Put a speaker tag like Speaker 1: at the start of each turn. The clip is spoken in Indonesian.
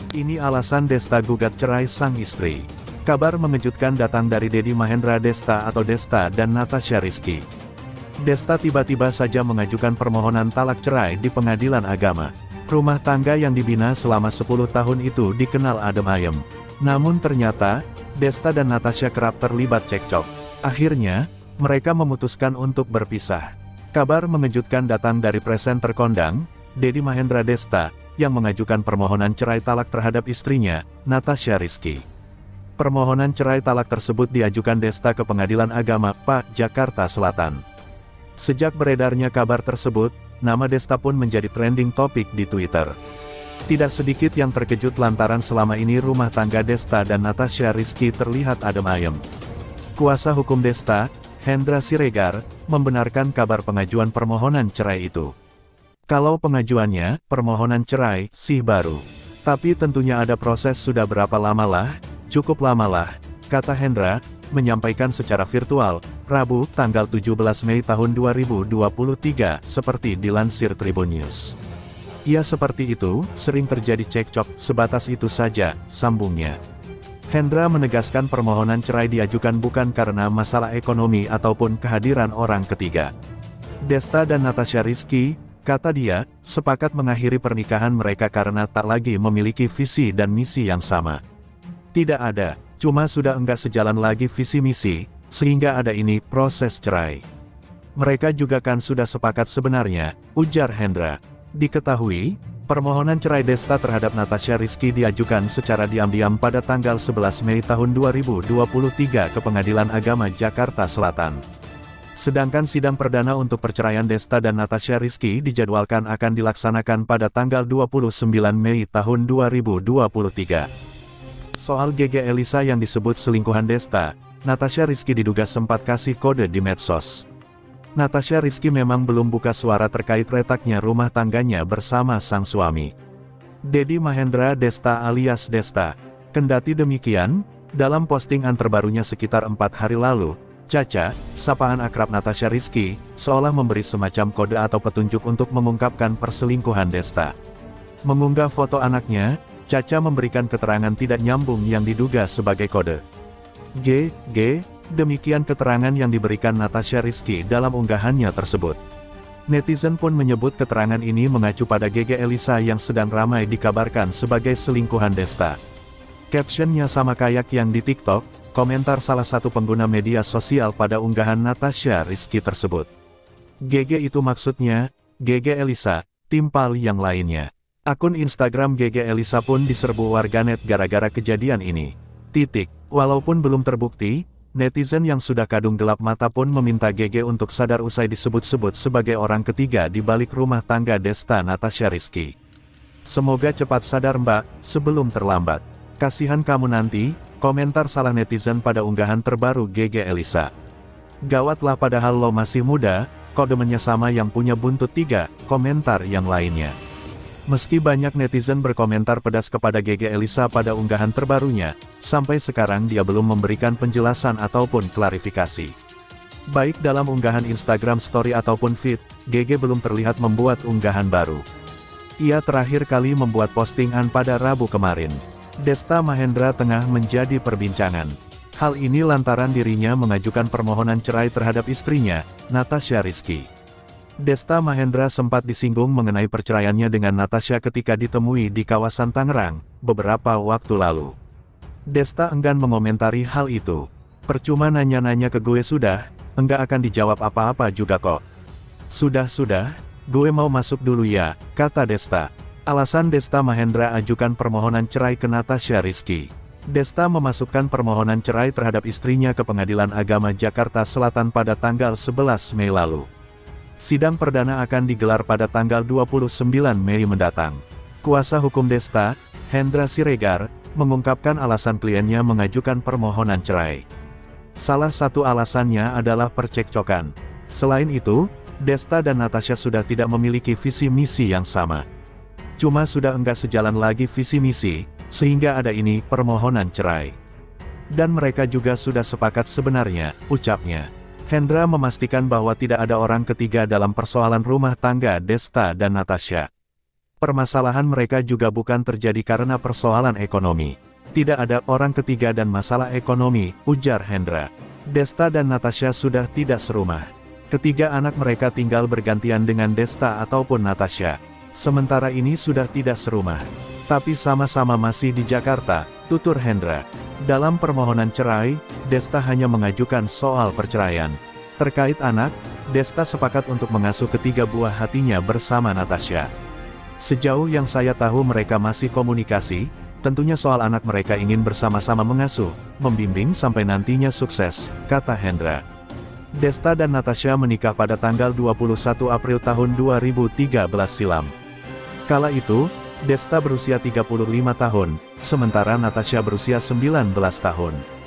Speaker 1: Ini alasan Desta gugat cerai sang istri. Kabar mengejutkan datang dari Dedi Mahendra Desta atau Desta dan Natasha Rizky. Desta tiba-tiba saja mengajukan permohonan talak cerai di pengadilan agama. Rumah tangga yang dibina selama 10 tahun itu dikenal adem ayem. Namun ternyata, Desta dan Natasha kerap terlibat cekcok. Akhirnya, mereka memutuskan untuk berpisah. Kabar mengejutkan datang dari presenter kondang, Dedi Mahendra Desta, yang mengajukan permohonan cerai talak terhadap istrinya, Natasha Rizky. Permohonan cerai talak tersebut diajukan Desta ke Pengadilan Agama, PA, Jakarta Selatan. Sejak beredarnya kabar tersebut, nama Desta pun menjadi trending topik di Twitter. Tidak sedikit yang terkejut lantaran selama ini rumah tangga Desta dan Natasha Rizky terlihat adem ayem. Kuasa hukum Desta, Hendra Siregar, membenarkan kabar pengajuan permohonan cerai itu. Kalau pengajuannya, permohonan cerai, sih baru. Tapi tentunya ada proses sudah berapa lama lah, cukup lama lah, kata Hendra, menyampaikan secara virtual, Rabu, tanggal 17 Mei tahun 2023, seperti dilansir Tribun News. Ya seperti itu, sering terjadi cekcok, sebatas itu saja, sambungnya. Hendra menegaskan permohonan cerai diajukan bukan karena masalah ekonomi ataupun kehadiran orang ketiga. Desta dan Natasha Rizky, kata dia, sepakat mengakhiri pernikahan mereka karena tak lagi memiliki visi dan misi yang sama. Tidak ada, cuma sudah enggak sejalan lagi visi misi, sehingga ada ini proses cerai. Mereka juga kan sudah sepakat sebenarnya, ujar Hendra. Diketahui, permohonan cerai Desta terhadap Natasha Rizky diajukan secara diam-diam pada tanggal 11 Mei tahun 2023 ke Pengadilan Agama Jakarta Selatan. Sedangkan sidang perdana untuk perceraian Desta dan Natasha Rizky dijadwalkan akan dilaksanakan pada tanggal 29 Mei tahun 2023. Soal GG Elisa yang disebut selingkuhan Desta, Natasha Rizky diduga sempat kasih kode di medsos. Natasha Rizky memang belum buka suara terkait retaknya rumah tangganya bersama sang suami, Dedi Mahendra Desta alias Desta. Kendati demikian, dalam postingan terbarunya sekitar 4 hari lalu, Caca, sapaan akrab Natasha Rizky, seolah memberi semacam kode atau petunjuk untuk mengungkapkan perselingkuhan Desta. Mengunggah foto anaknya, Caca memberikan keterangan tidak nyambung yang diduga sebagai kode. Demikian keterangan yang diberikan Natasha Rizky dalam unggahannya tersebut. Netizen pun menyebut keterangan ini mengacu pada GG Elisa yang sedang ramai dikabarkan sebagai selingkuhan Desta. Captionnya sama kayak yang di TikTok, komentar salah satu pengguna media sosial pada unggahan Natasha Rizky tersebut. GG itu maksudnya, GG Elisa, timpal yang lainnya. Akun Instagram GG Elisa pun diserbu warganet gara-gara kejadian ini. Walaupun belum terbukti, netizen yang sudah kadung gelap mata pun meminta GG untuk sadar usai disebut-sebut sebagai orang ketiga di balik rumah tangga Desta Natasha Rizky. Semoga cepat sadar mbak, sebelum terlambat. Kasihan kamu nanti, komentar salah netizen pada unggahan terbaru GG Elisa. Gawatlah padahal lo masih muda, kok demennya sama yang punya buntut 3, komentar yang lainnya. Meski banyak netizen berkomentar pedas kepada GG Elisa pada unggahan terbarunya, sampai sekarang dia belum memberikan penjelasan ataupun klarifikasi. Baik dalam unggahan Instagram Story ataupun feed, GG belum terlihat membuat unggahan baru. Ia terakhir kali membuat postingan pada Rabu kemarin. Desta Mahendra tengah menjadi perbincangan. Hal ini lantaran dirinya mengajukan permohonan cerai terhadap istrinya, Natasha Rizky. Desta Mahendra sempat disinggung mengenai perceraiannya dengan Natasha ketika ditemui di kawasan Tangerang, beberapa waktu lalu. Desta enggan mengomentari hal itu. Percuma nanya-nanya ke gue sudah, enggak akan dijawab apa-apa juga kok. Sudah, gue mau masuk dulu ya, kata Desta. Alasan Desta Mahendra ajukan permohonan cerai ke Natasha Rizky. Desta memasukkan permohonan cerai terhadap istrinya ke Pengadilan Agama Jakarta Selatan pada tanggal 11 Mei lalu. Sidang perdana akan digelar pada tanggal 29 Mei mendatang. Kuasa hukum Desta, Hendra Siregar, mengungkapkan alasan kliennya mengajukan permohonan cerai. Salah satu alasannya adalah percekcokan. Selain itu, Desta dan Natasha sudah tidak memiliki visi misi yang sama. Cuma sudah enggak sejalan lagi visi misi, sehingga ada ini permohonan cerai. Dan mereka juga sudah sepakat sebenarnya, ucapnya. Hendra memastikan bahwa tidak ada orang ketiga dalam persoalan rumah tangga Desta dan Natasha. Permasalahan mereka juga bukan terjadi karena persoalan ekonomi. Tidak ada orang ketiga dan masalah ekonomi, ujar Hendra. Desta dan Natasha sudah tidak serumah. Ketiga anak mereka tinggal bergantian dengan Desta ataupun Natasha. Sementara ini sudah tidak serumah. Tapi sama-sama masih di Jakarta, tutur Hendra. Dalam permohonan cerai, Desta hanya mengajukan soal perceraian. Terkait anak, Desta sepakat untuk mengasuh ketiga buah hatinya bersama Natasha. Sejauh yang saya tahu mereka masih komunikasi, tentunya soal anak mereka ingin bersama-sama mengasuh, membimbing sampai nantinya sukses, kata Hendra. Desta dan Natasha menikah pada tanggal 21 April tahun 2013 silam. Kala itu, Desta berusia 35 tahun, sementara Natasha berusia 19 tahun.